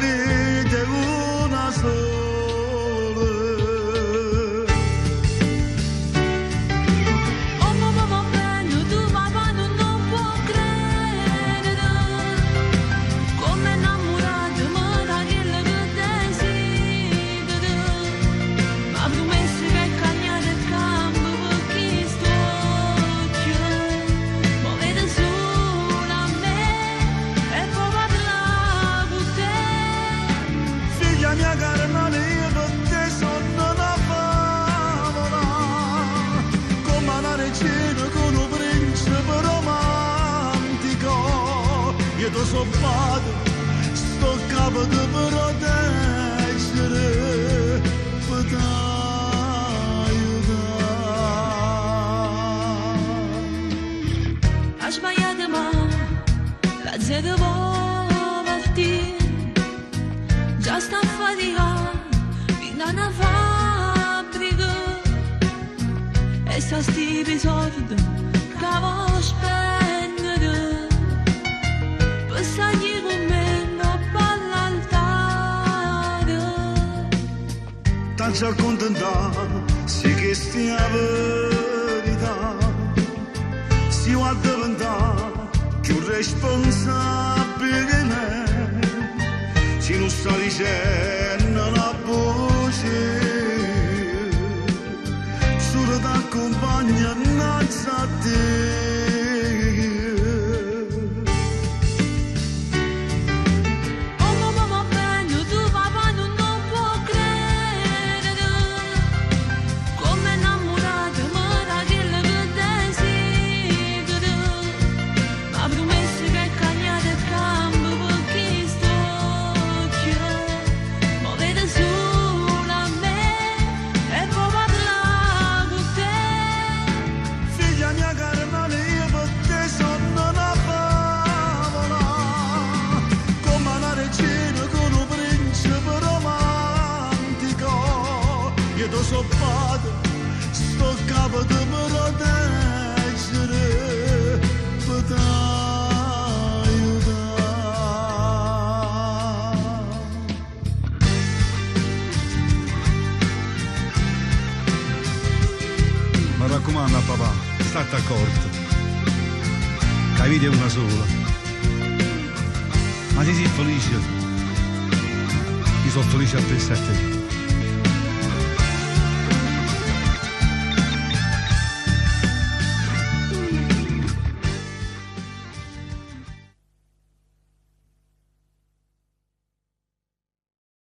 vita è una sola. Mia carnale, io per te sono una favola, come una regina con un principe romantico. Io ti so padre, sto capo di proteggere, per t'aiutare. Hai sbagliato ma la zeta può partire. Già sta faticando fino a una fabbrica e sta sti soldi che vuoi spendere per stare con me a ball'altare. Tanto accontentato, sì che stia verità, si va a diventare più responsabile che me. Ci non sta dicendo una voce, solo t'accompagna innanzi a te. Oh mamma bene, tu papà non può credere, come innamorato ma da quello che desidero, ma promesso che cagnate e campo perché mia carnale, io per te sono una favola, come una regina con un principe romantico. Io ti so padre, sto capo di proteggere, per t'aiutare. Mi raccomando papà, state accorto, che la vita è una sola. Ma se sei felice, io sono felice a pensare a te.